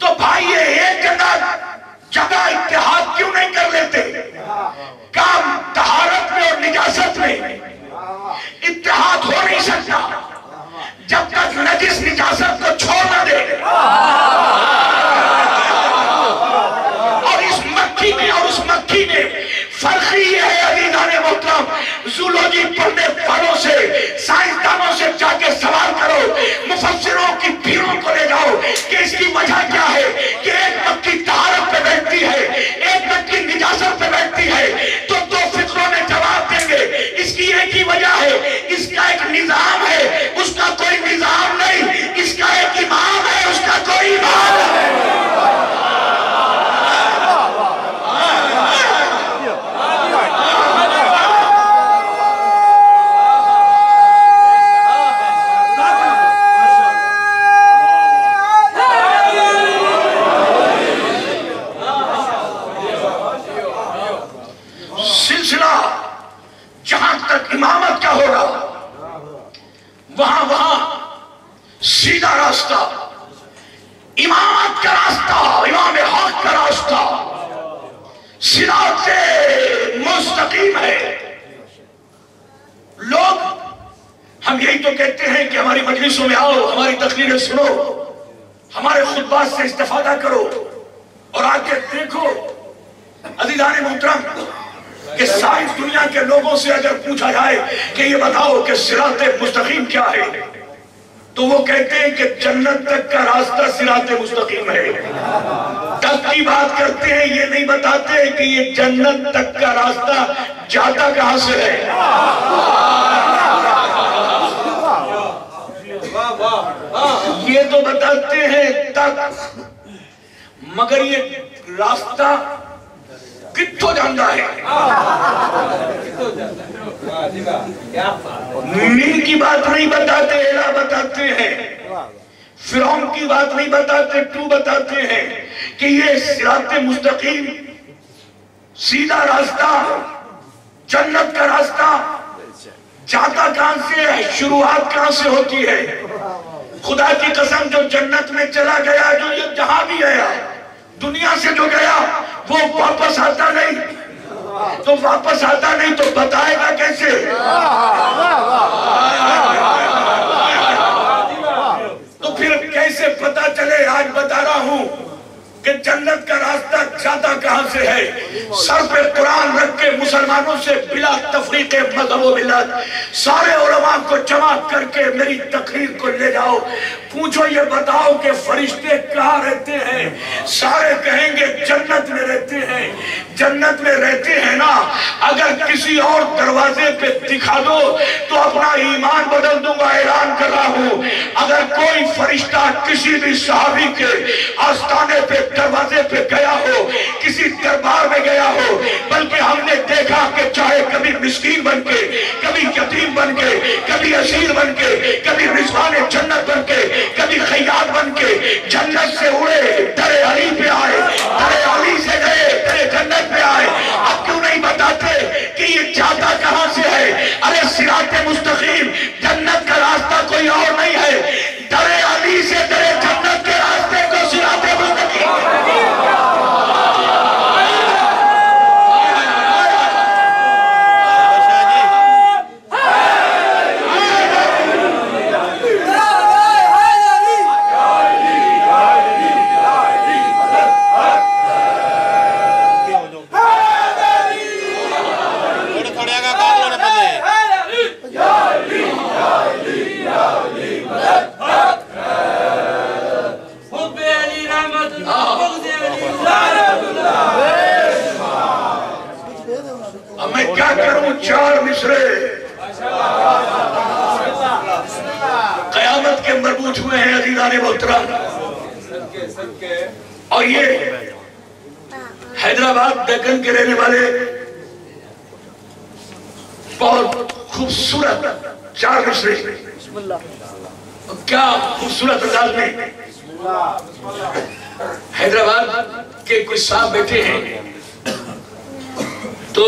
तो भाई ये एक जगह इत्तेहाद क्यों नहीं कर लेते? काम तहारत में और निजासत में इत्तेहाद हो नहीं सकता जब तक नजिस निजासत को छोड़ न दे। और इस मक्खी में और उस मक्खी में फर्क ये है अजीज़ाने मोहतरम, जूलॉजी पढ़ने वालों से, साइंसदानों से जाके सवाल करो, मुफस्सिरों की भीड़ों को ले जाओ कि इसकी वजह क्या है कि एक मक्खी तहारत पे बैठती है, एक मक्खी निजासत पे बैठती है, तो दो फिक्रों ने जवाब देंगे इसकी एक ही वजह है, इसका एक निजाम है, उसका कोई निजाम नहीं, इसका एक इमाम है, उसका कोई इमाम है। जहां तक इमामत का होगा वहां सीधा रास्ता, इमामत का रास्ता, इमाम हक का रास्ता सिराते मुस्तकीम है। लोग हम यही तो कहते हैं कि हमारी मजलिसों में आओ, हमारी तकरीरें सुनो, हमारे खुतबात से इस्तेफादा करो और आके देखो अज़ीज़ाने मोहतरम कि सारी दुनिया के लोगों से अगर पूछा जाए कि ये बताओ कि सिराते मुस्तकीम क्या है, तो वो कहते हैं कि जन्नत तक का रास्ता सिराते मुस्तकीम है। तक की बात करते हैं, ये नहीं बताते कि ये जन्नत तक का रास्ता जाता कहां से है। ये तो बताते हैं तक, मगर ये रास्ता कित्थों जाता है। नील की बात नहीं बताते, एला बताते हैं, फिरौन की बात नहीं बताते, टू बताते हैं कि ये सिराते मुस्तकीम सीधा रास्ता, जन्नत का रास्ता जाता कहां से है, शुरुआत कहां से होती है। खुदा की कसम, जो जन्नत में चला गया, जो ये जहां भी गया, दुनिया से जो गया, वो वापस आता नहीं, तो वापस आता नहीं तो बताएगा कैसे। तो फिर कैसे पता चले। आज बता रहा हूं कि जन्नत का रास्ता जाता कहां से है। सर पे कुरान रख के मुसलमानों से बिला तफरीक़े मज़हब व मिल्लत सारे उलमा को जमा करके मेरी तकरीर को ले जाओ, पूछो ये बताओ कि फरिश्ते कहाँ रहते हैं। सारे कहेंगे जन्नत में रहते हैं। जन्नत में रहते हैं ना, अगर किसी और दरवाजे पे दिखा दो तो अपना ईमान बदल दूंगा, ऐलान कर रहा हूं। अगर कोई फरिश्ता किसी भी सहाबी के आस्थाने पे, दरवाजे पे गया हो, किसी दरबार में गया हो, बल्कि हमने देखा कि चाहे कभी मिस्कीन बन के, कभी यतीम बन के, कभी असीर बन के, कभी रिजवान जन्नत बन के, कभी खैयात बन के जन्नत से उड़े, दरे अली पे आए, दरे अली से गए, दरे जन्नत पे आए। अब क्यों नहीं बताते कि ये जाता कहां से है। अरे सिराते मुस्तकीम, जन्नत का रास्ता कोई और नहीं है, दरे अली से दरे जन्नत के रास्ते को सिराते मुस्तकीम। मैं क्या करूं, चार मिसरे कयामत के मरबूत हुए हैं अज़ीज़ाने मोहतरम। और ये हैदराबाद दक्कन के रहने वाले बहुत खूबसूरत चार मिसरे, क्या खूबसूरत अंदाज में हैदराबाद के कुछ साहब बैठे हैं, तो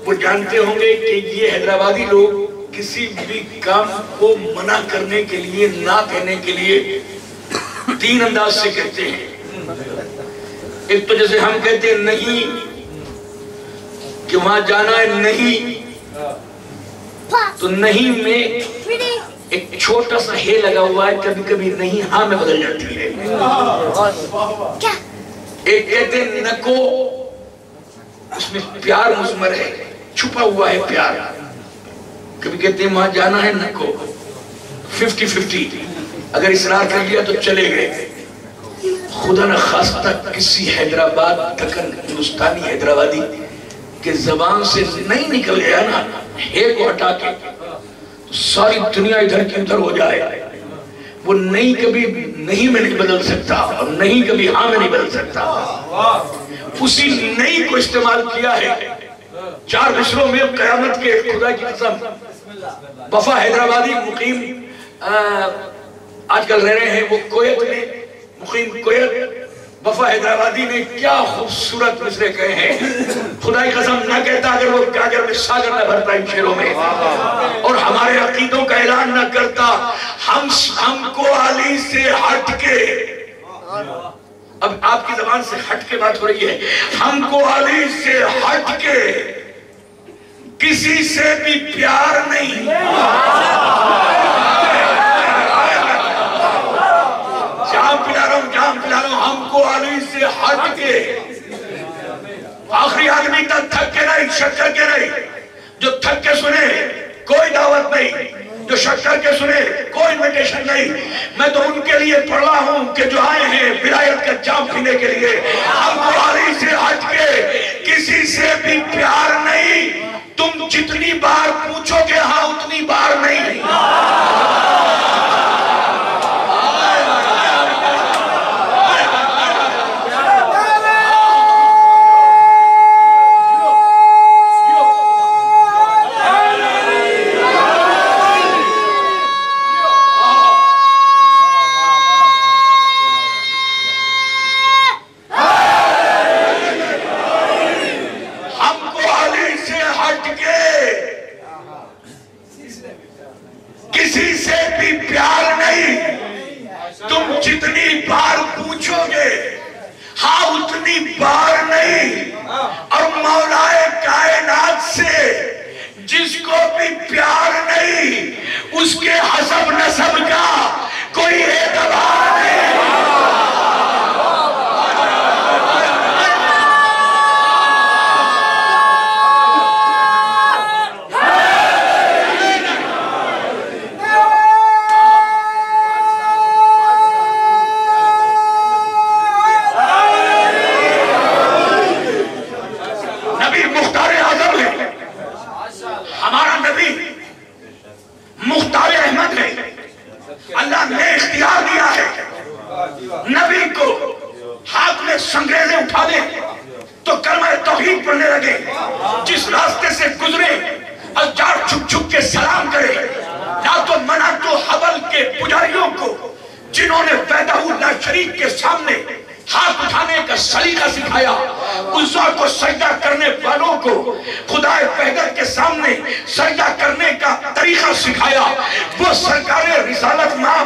वो जानते होंगे कि ये हैदराबादी लोग किसी भी काम को मना करने के लिए, ना कहने के लिए तीन अंदाज से कहते हैं। एक तो जैसे हम कहते हैं नहीं कि वहां जाना है, नहीं तो नहीं में एक छोटा सा हे लगा हुआ है, कभी कभी नहीं हाँ में बदल जाती है। एक कहते हैं नको, उसमें प्यार मुस्मर है, छुपा हुआ है प्यार। कभी कहते हैं वहां जाना है नको, 50-50, अगर इसरार कर लिया तो चले गए। खुदा न खास्ता किसी हैदराबाद दक्कन हिंदुस्तानी हैदराबादी के जबान से नहीं निकल गया ना हे को हटा के, तो सारी दुनिया इधर की उधर हो जाए। वो नहीं कभी नहीं में नहीं बदल सकता और नहीं कभी हाँ में नहीं बदल सकता। उसी नहीं को इस्तेमाल किया है 4 मिसरों में कयामत के, खुदा की कसम। वफा हैदराबादी मुकीम आजकल रह रहे हैं, वो कोयत में मुकीम कोयत, वफा हैदराबादी ने क्या खूबसूरत मिसरे कहे हैं। खुदा की कसम ना कहता अगर वो गागर में सागर न भरता इन शेरों में, और हमारे अकीदों का ऐलान न करता। हमको अली से हट के, अब आपकी जबान से हट के बात हो रही है, हमको अली से हट के किसी से भी प्यार नहीं। जाम पिला रहा हूं, हमको अली से हट के। आखिरी आदमी तक थक के नहीं, शक्कर के नहीं। जो थक के सुने कोई दावत नहीं, जो शक्कर के सुने कोई इन्विटेशन नहीं। मैं तो उनके लिए पढ़ रहा हूं कि जो आए हैं विलायत का जाम पीने के लिए। हमको अली से हट के किसी से भी प्यार नहीं। तुम जितनी बार पूछोगे हाँ उतनी बार नहीं। किसी से भी प्यार नहीं। तुम जितनी बार पूछोगे हाँ उतनी बार नहीं। और मौलाए कायनात से जिसको भी प्यार नहीं उसके हसब नसब का कोई एतबार नहीं। अल्लाह ने इख्तियार दिया है नबी को, हाथ में संग्रेजे उठा दे तो कलमा तौहीद पढ़ने लगे। जिस रास्ते से गुजरे अज़्जार झुक झुक के सलाम करे। ना तो मना तो हबल के पुजारियों को जिन्होंने वहदहुल्लाह शरीक के सामने हाथ उठाने का सलीका सिखाया, उज़्ज़ा को सजदा करने वालों को खुदाए वहदत के सामने सजदा करने का तरीका सिखाया। वो सरकारे रिसालत मां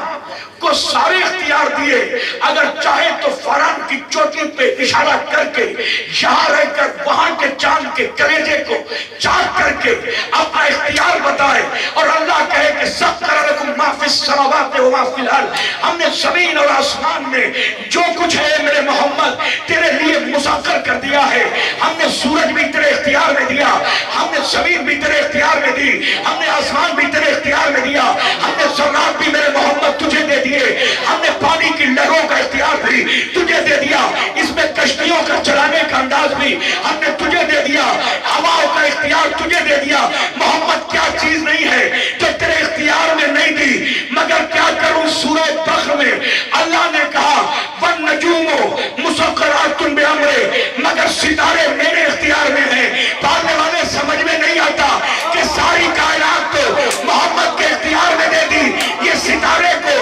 को सारे इख्तियार दिए। अगर चाहे तो फरान की चोटी पे इशारा करके यहाँ रहकर वहां के चांद के कलेजे को चाक करके अपना इख्तियार बताए और अल्लाह कहे कि सख्खरलकुम मा फिस समावाति व मा फिल अर्द। हमने जमीन और आसमान में जो कुछ है मेरे मोहम्मद तेरे लिए मुसख्खर कर दिया है। हमने सूरज भी तेरे इख्तियार में दिया, हमने जमीन भी तेरे इख्तियार में दी, हमने आसमान भी तेरे इख्तियार में दिया, हमने ज़र्रात भी मेरे मोहम्मद तुझे दे दिए, हमने पानी की लहरों का इख्तियार भी तुझे दे दिया, इसमें कश्तियों का चलाने का अंदाज भी हमने तुझे दे दिया, हवाओं का इख्तियार तुझे दे दिया। मोहम्मद क्या चीज नहीं है जो तेरे इख्तियार में नहीं दी। मगर क्या करूं, सूरह बख्र में अल्लाह ने कहा वन नजूमो मुसख्खरातुन बिअम्रे, मगर सितारे मेरे इख्तियार में हैं। पढ़ने वाले समझ में नहीं आता कि सारी कायनात तो मोहम्मद के इख्तियार में दे दी, ये सितारे को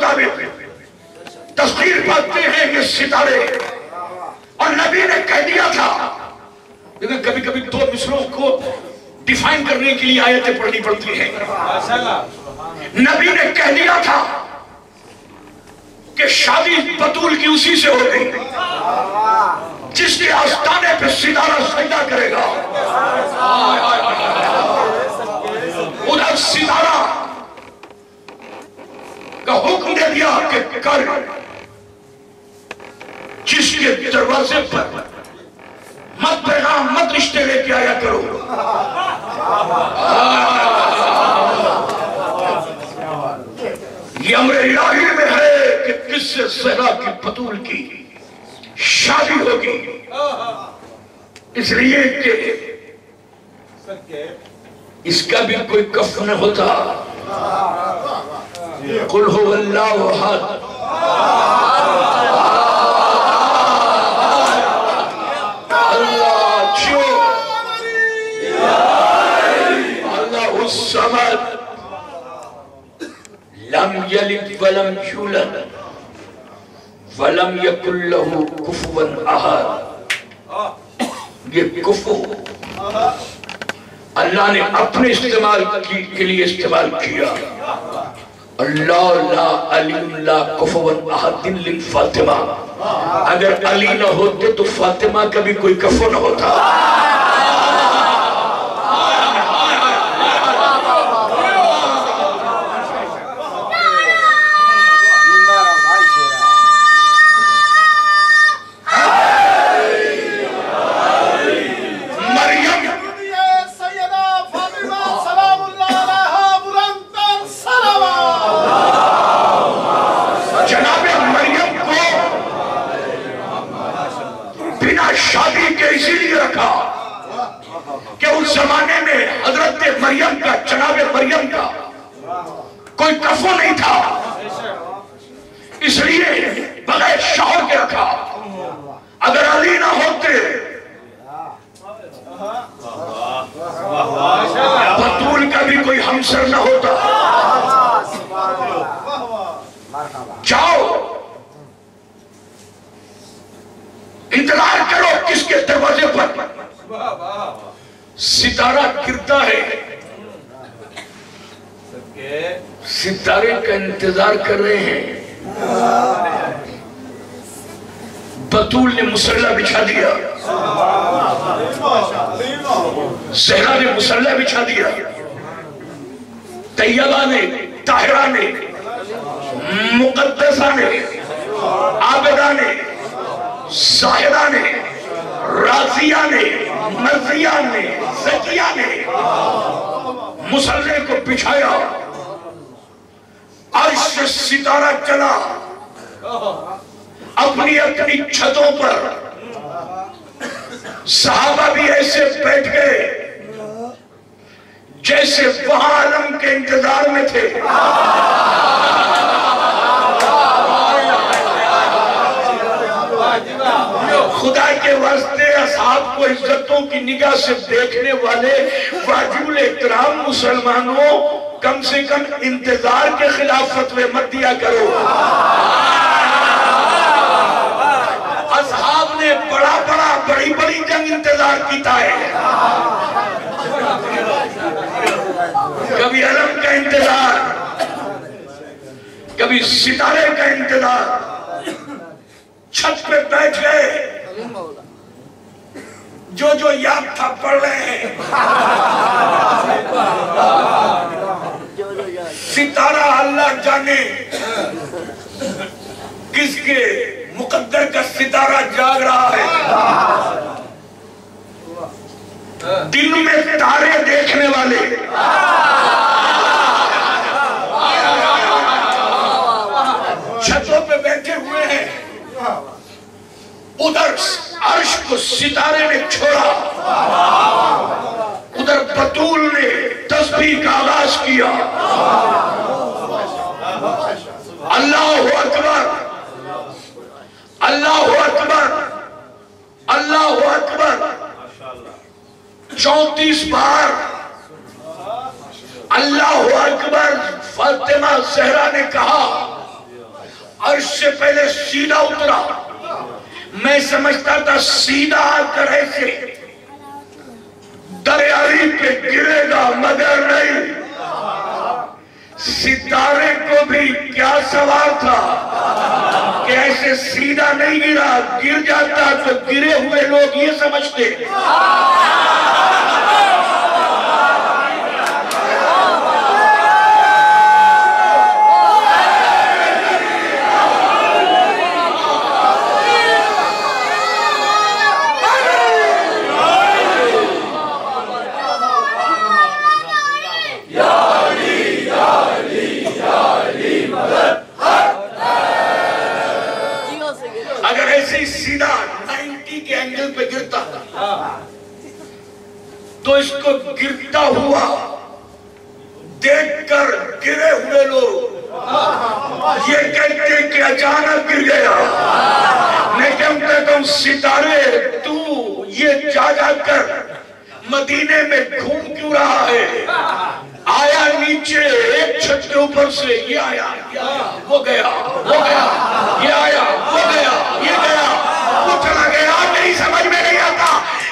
मुताबिक तस्वीर पाते हैं ये सितारे, और नबी ने कह दिया था। लेकिन कभी कभी दो मिसरों को डिफाइन करने के लिए आयतें पढ़नी पड़ती हैं। नबी ने कह दिया था कि शादी बतूल की उसी से हो गई जिसके आस्ताने पे सितारा सजदा करेगा। उधर सितारा का हुक्म दे दिया कि कर, जिसके दरवाजे पर मत पैगाम मत रिश्ते लेके आया करो। ये अमर इलाही में है कि किससे सहरा की बतूल की शादी होगी, इसलिए कि इसका भी कोई कफन होता। कुल हु अल्लाहु अहद, अल्लाह जो अल्लाहु समद, लम यलिद वलम यूलद वलम यकुल लहू कुफुवन अहद। ये कुफु अल्लाह ने अपने इस्तेमाल के लिए इस्तेमाल किया। अल्लाह ला अली ला कुफुवन अहदिन लिन फातिमा, अगर अली न होते तो फातिमा का भी कोई कफु न होता। मरियम का, जनाबे मरियम का कोई कफो नहीं था, इसलिए बगैर शौहर के रखा। अगर अली ना होते बतूल का भी कोई हमसर ना होता। जाओ इंतजार करो किसके दरवाजे पर सितारा गिरता है। सितारे का इंतजार कर रहे हैं। बतूल ने मुसल्ला बिछा दिया, सहरा ने मुसल्ला बिछा दिया, तैयबा ने, ताहिरा ने, मुकद्दसा ने, आबिदा ने, साहिदा ने, राजिया ने, मर्जिया ने, ज़किया ने मुसल्ले को बिछाया। अर्श से सितारा चला, अपनी अपनी छतों पर। सहाबा भी ऐसे बैठ गए जैसे वहां आलम के इंतजार में थे। खुदा के वास्ते असहाब को इज्जतों की निगाह से देखने वाले वाजिबुल एहतराम मुसलमानों, कम से कम इंतजार के खिलाफ फतवे मत दिया करो। असहाब ने बड़ी बड़ी जंग इंतजार कीता है। कभी अलम का इंतजार, कभी सितारे का इंतजार। छत पे बैठ गए, जो याद था पढ़ रहे हैं। सितारा अल्लाह जाने किसके मुकद्दर का सितारा जाग रहा है। दिन में तारे देखने वाले छतों पे बैठे हुए हैं। उधर अर्श को सितारे ने छोड़ा, उधर बतूल ने तस्बीह का आगाज किया। अल्लाहु अकबर, अल्लाहु अकबर, अल्लाहु अकबर। 34 बार अल्लाहु अकबर फातिमा ज़हरा ने कहा। अर्श से पहले सीधा उतरा। मैं समझता था सीधा आकर ऐसे दरियाई पे गिरेगा, मगर नहीं। सितारे को भी क्या सवाल था कि ऐसे सीधा नहीं गिरा, गिर जाता तो गिरे हुए लोग ये समझते। अगर ऐसे ही सीधा 90 के एंगल पे गिरता तो इसको गिरता हुआ देखकर गिरे हुए लोग ये कहते कि अचानक गिर गया। मैं कहता हूं सितारे तू ये जा जाकर मदीने में घूम क्यों रहा है? आया नीचे एक छत के ऊपर से, ये आया वो गया, वो गया ये आया, वो गया ये गया, वो चला गया। मेरी समझ में नहीं आता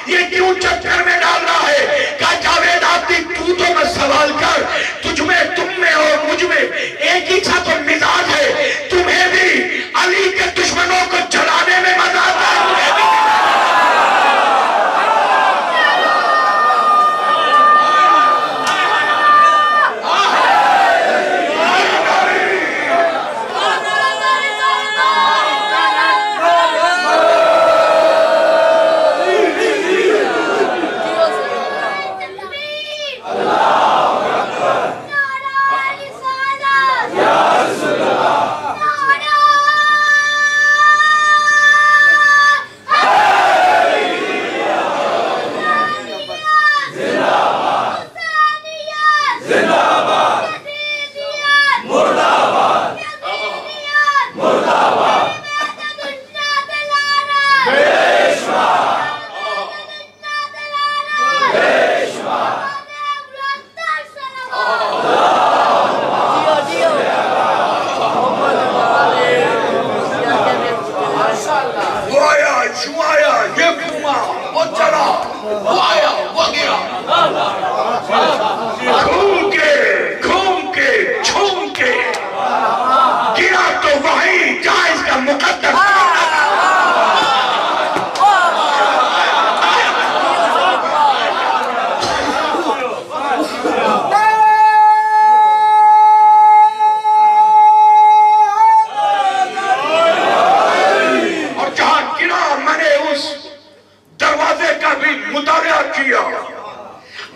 ये क्यों चक्कर में डाल रहा है। कहा जावेद आदि तू तो मैं सवाल कर, तुझ में, तुम में और मुझ में एक ही सा तो मिजाज है। तुम्हें भी अली के दुश्मनों को जलाने में मजा आता है, मुझे भी।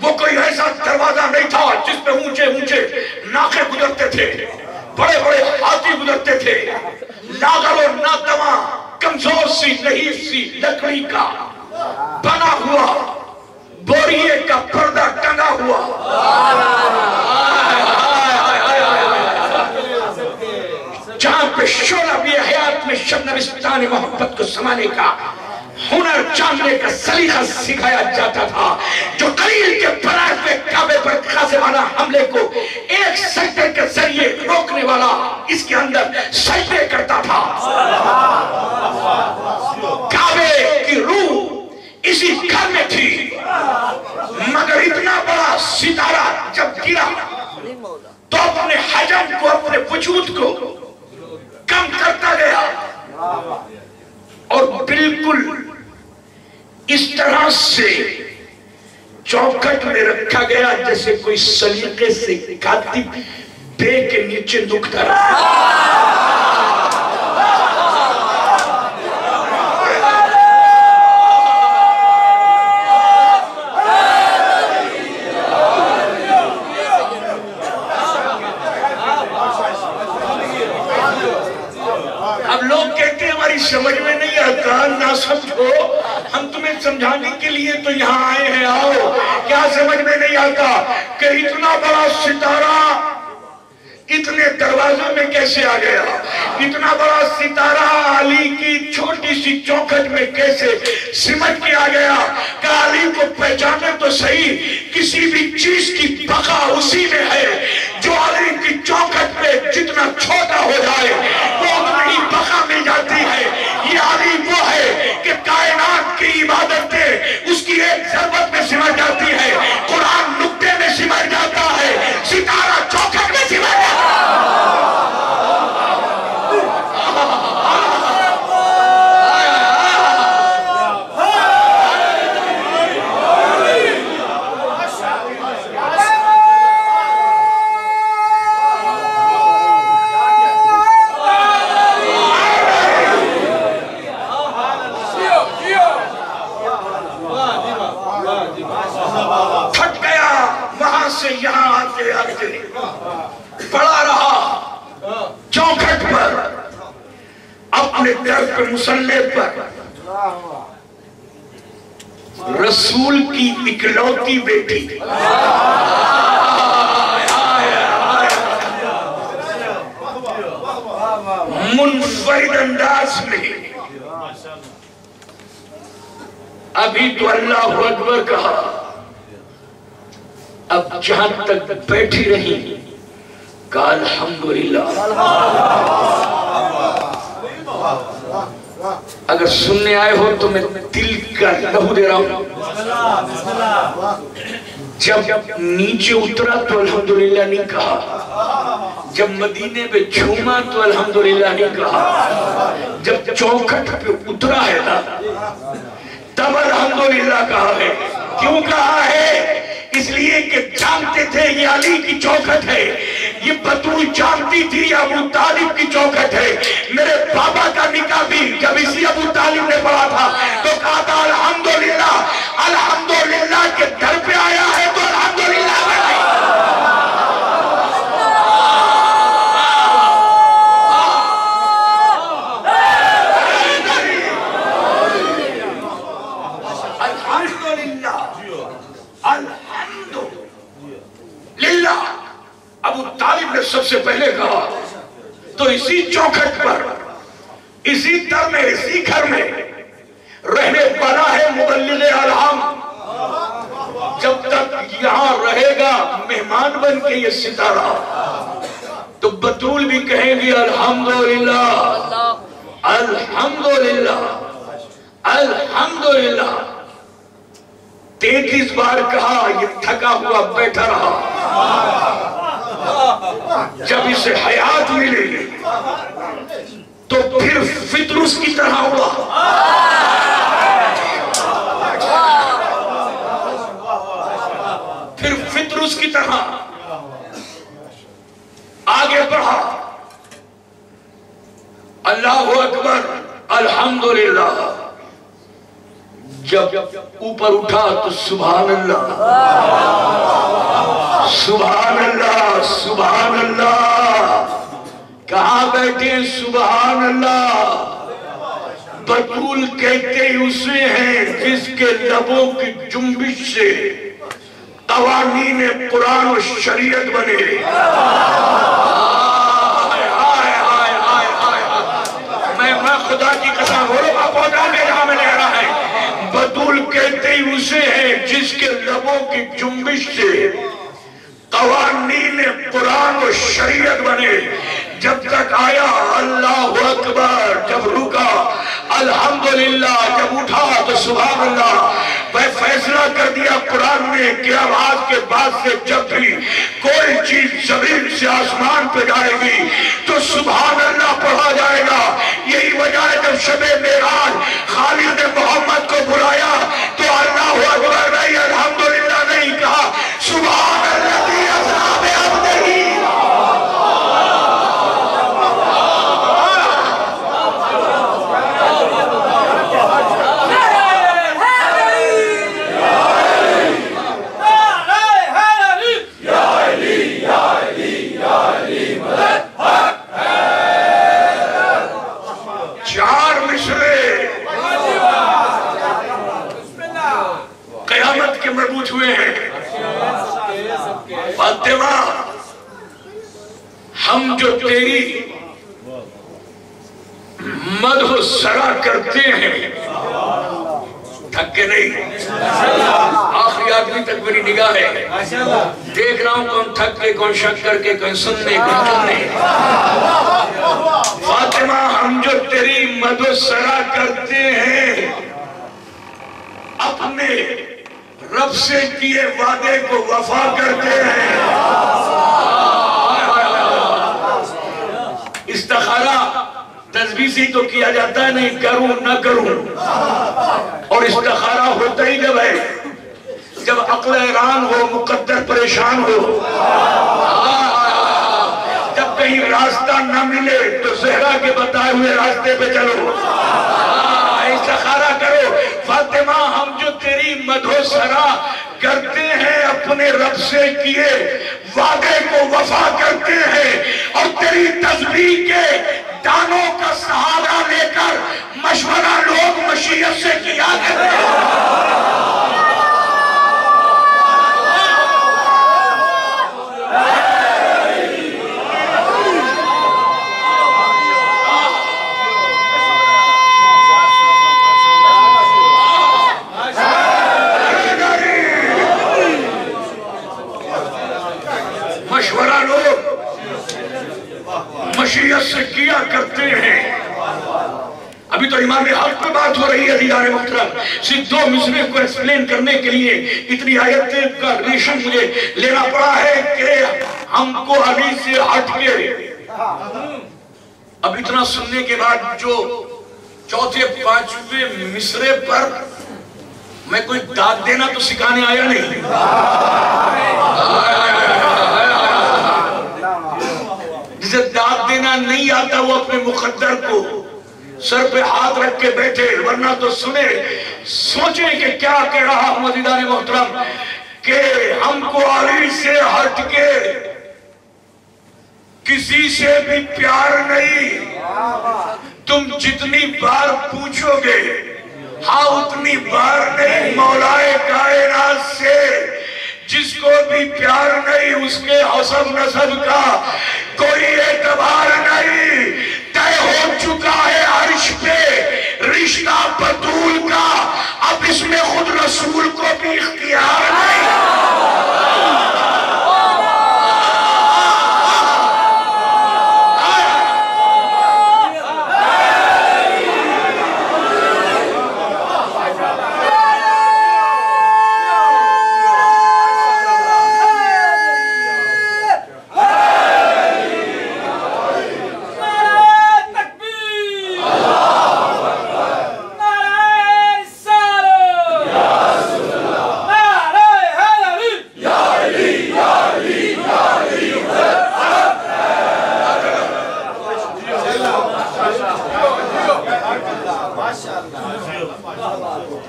वो कोई ऐसा दरवाजा नहीं था जिस पे ऊंचे ऊंचे नाके गुजरते थे, बड़े बड़े हाथी गुजरते थे। नागर और नातवा कमजोर सी नहीर सी लकड़ी का बना हुआ बोरिए का पर्दा टंगा हुआ, जहां पे शोला भी हयात में शबनमिस्तान मोहब्बत को समाने का हुनर, जानने का सलीका सिखाया जाता था। जो कलील के बरात में काबे पर कासिमाना हमले को एक सजदे के जरिए रोकने वाला इसके अंदर सजदे करता था। काबे की रूह इसी घर में थी, मगर इतना बड़ा सितारा जब गिरा तो अपने हजम को, अपने वजूद को कम करता गया और बिल्कुल इस तरह से चौखट में रखा गया जैसे कोई सलीके से कातिब बे के नीचे नुकता रहा। अब लोग कहते हैं हमारी समझ में नहीं आता, ना समझो, हम तुम्हें समझाने के लिए तो यहाँ आए हैं, आओ। क्या समझ में नहीं आता कि इतना बड़ा सितारा इतने दरवाजों में कैसे आ गया? इतना बड़ा सितारा अली की छोटी सी चौखट में कैसे सिमट के आ गया? कि अली को पहचाने तो सही, किसी भी चीज की बका उसी में है। जो अली की चौखट में जितना छोटा हो जाए वो उतनी दर पे मुसल्ले पर रसूल की इकलौती बेटी मुनफरिद अंदाज में अभी तो अल्लाह अकबर कहा, अब जहां तक बैठी रही का अल्हम्दुलिल्लाह। अगर सुनने आए हो तो मैं दिल का लहू दे रहा हूं। जब नीचे उतरा तो अल्हम्दुलिल्लाह नहीं कहा, जब मदीने पे झूमा तो अल्हम्दुलिल्लाह नहीं कहा, जब चौखट पे उतरा है ना तब अल्हम्दुलिल्लाह कहा है। क्यों कहा है? इसलिए कि जानते थे ये अली की चौखट है, ये बतूल जानती थी अबू तालिब की चौखट है। मेरे बाबा का निकाह भी जब इसी अबू तालिब ने पढ़ा था तो कहा था अल्हम्दुलिल्लाह, अल्हम्दुलिल्लाह के दर पे आया है तो अल्हम्दुलिल्लाह। अबू तालिब ने सबसे पहले कहा तो इसी चौखट पर, इसी दर में, इसी घर में रहने वाला है मुबल्लिग अलहम। जब तक यहां रहेगा मेहमान बन के ये सितारा तो बतूल भी कहेंगे अल्हम्दुलिल्लाह, अल्हम्दुलिल्लाह, अल्हम्दुलिल्लाह। 33 बार कहा, ये थका हुआ बैठा रहा। जब इसे हयात मिलेगी तो फिर फितरुस की तरह हुआ। फिर फितरुस की तरह आगे बढ़ा। अल्लाहु अकबर, अल्हम्दुलिल्लाह। जब ऊपर उठा तो सुभान अल्लाह, सुभान अल्लाह, सुभान अल्लाह। कहां बैठे? सुभान अल्लाह। बतूल कहते उसे हैं जिसके लबों की जुम्बिश से कवानीन कुरान और शरीयत बने। मैं खुदा की कसम पौधा में जहां में ले रहा है, बतूल कहते ही उसे है जिसके लबों की जुम्बिश से कवानीन कुरान और शरीयत बने। जब तक आया अल्लाहु अकबर, जब रुका अल्हम्दुलिल्लाह, जब उठा तो सुभान अल्लाह। वह फैसला कर दिया कुरान ने कि अब आज के बाद से जब भी कोई चीज जमीन से आसमान पे जाएगी तो सुभान अल्लाह पढ़ा जाएगा। यही वजह है जब शबे मेराज खालिद मोहम्मद को बुलाया तो अल्लाहु अकबर नहीं, अल्हम्दुलिल्लाह नहीं कहा, सुभान अल्लाह। फातिमा, हम जो तेरी मदह सरा करते हैं थक के नहीं। आखिरी आदमी तक मेरी निगाह है, देख रहा हूं कौन थक के, कौन शक करके, कौन सुनने, कौन सुनने। फातिमा, हम जो तेरी मदह सरा करते हैं अपने रब से किए वादे को वफा करते हैं। इस्तिखारा तस्बीह से तो किया जाता है, नहीं करूं न करूं। और इस्तिखारा होता ही जब है जब अक्ल हैरान हो, मुकद्दर परेशान हो, जब कहीं रास्ता न मिले तो ज़हरा के बताए हुए रास्ते पे चलो, इस्तिखारा करो। फातिमा, हम जो तेरी मदहो सरा करते हैं अपने रब से किए वादे को वफा करते हैं और तेरी तस्बीह के दानों का सहारा लेकर मशीयत से किया करते हैं। अभी तो इमाम हक पे बात हो रही है दीदार मोहतरम, सिर्फ 2 मिसरे को एक्सप्लेन करने के लिए इतनी आयत का रिलेशन मुझे लेना पड़ा है कि हमको अली से हटके। अब इतना सुनने के बाद जो 4-5वें मिसरे पर मैं कोई दाद देना तो सिखाने आया नहीं। जिसे दाद देना नहीं आता वो अपने मुकद्दर को सर पे हाथ रख के बैठे, वरना तो सुने सोचे कि क्या कह रहा हूं अज़ीज़ान मोहतरम कि हमको अली से हटके किसी से भी प्यार नहीं। तुम जितनी बार पूछोगे हाँ उतनी बार नहीं। मौलाए कायनात से जिसको भी प्यार नहीं उसके हसब नसब का कोई एतबार नहीं। तय हो चुका है अर्श पे रिश्ता बतूल का, अब इसमें खुद रसूल को भी इख्तियार नहीं।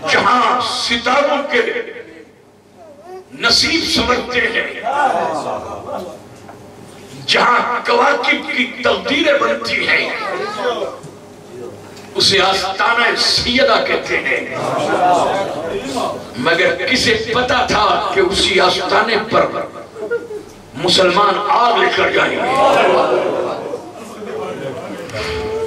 जहां सितारों के नसीब संवरते हैं, जहां कवाकिब की तकदीरें बनती हैं, उसे आस्ताना सैयदा कहते हैं। मगर किसे पता था कि उसी आस्ताने पर मुसलमान आग लेकर जाएंगे।